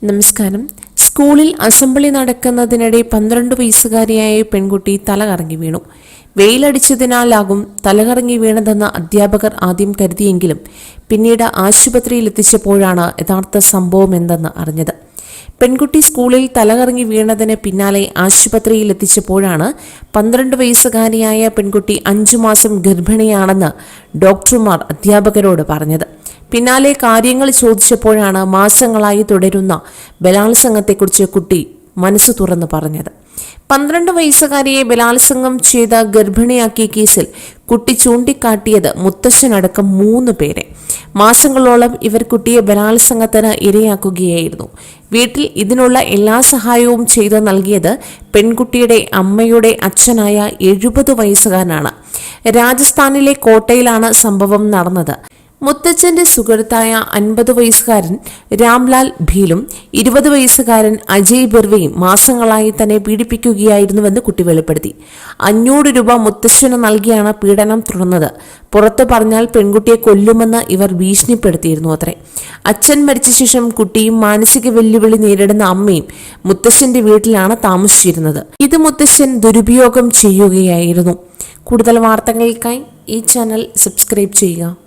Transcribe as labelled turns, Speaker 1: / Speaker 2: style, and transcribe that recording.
Speaker 1: നമസ്കാരം. സ്കൂളിൽ അസംബ്ലി നടക്കുന്നതിനിടെ 12 വയസ്സുകാരിയായ പെൺകുട്ടി തലകറങ്ങി വീണു. വെയിലടിച്ചതിനാലാകും തലകറങ്ങി വീണതെന്ന് അധ്യാപകർ ആദ്യം കരുതിയെങ്കിലും പിന്നീട് ആശുപത്രിയിൽ എത്തിച്ചപ്പോഴാണ് യഥാർത്ഥ സംഭവം എന്തെന്ന് അറിഞ്ഞത്. പെൺകുട്ടി സ്കൂളിൽ തലകറങ്ങി വീണതിന് പിന്നാലെ ആശുപത്രിയിൽ എത്തിച്ചപ്പോഴാണ് 12 വയസ്സുകാരിയായ പെൺകുട്ടി 5 മാസം ഗർഭിണിയാണെന്ന് ഡോക്ടർമാർ അധ്യാപകരോട് പറഞ്ഞത്. പിന്നാലെ കാര്യങ്ങൾ ചോദിച്ചപ്പോഴാണ് മാസങ്ങളായി തുടരുന്ന ബലാത്സംഗത്തെക്കുറിച്ച് കുട്ടി മനസ്സ് തുറന്നു പറഞ്ഞത്. 12 വയസ്സുകാരിയെ ബലാത്സംഗം ചെയ്ത ഗർഭിണിയാക്കിയ കേസിൽ കുട്ടി ചൂണ്ടിക്കാട്ടിയത് മുത്തശ്ശനടക്കം 3 പേരെ. മാസങ്ങളോളം ഇവർ കുട്ടിയെ ബലാത്സംഗത്തിന് ഇരയാക്കുകയായിരുന്നു. വീട്ടിൽ ഇതിനുള്ള എല്ലാ സഹായവും ചെയ്തു നൽകിയത് പെൺകുട്ടിയുടെ അമ്മയുടെ അച്ഛനായ 70 വയസ്സുകാരനാണ്. രാജസ്ഥാനിലെ കോട്ടയിലാണ് സംഭവം നടന്നത്. മുത്തച്ഛന്റെ സുഹൃത്തായ 50 വയസ്സുകാരൻ രാംലാൽ ഭീലും 20 വയസ്സുകാരൻ അജയ് ബിർവയും മാസങ്ങളായി തന്നെ പീഡിപ്പിക്കുകയായിരുന്നുവെന്ന് കുട്ടി വെളിപ്പെടുത്തി. 500 രൂപ മുത്തച്ഛന് നൽകിയാണ് പീഡനം തുടർന്നത്. പുറത്തു പറഞ്ഞാൽ പെൺകുട്ടിയെ കൊല്ലുമെന്ന് ഇവർ ഭീഷണിപ്പെടുത്തിയിരുന്നു അത്രേ. അച്ഛൻ മരിച്ച ശേഷം കുട്ടിയും മാനസിക വെല്ലുവിളി നേരിടുന്ന അമ്മയും മുത്തച്ഛന്റെ വീട്ടിലാണ് താമസിച്ചിരുന്നത്. ഇത് മുത്തച്ഛൻ ദുരുപയോഗം ചെയ്യുകയായിരുന്നു. കൂടുതൽ വാർത്തകൾക്കായി ഈ ചാനൽ സബ്സ്ക്രൈബ് ചെയ്യുക.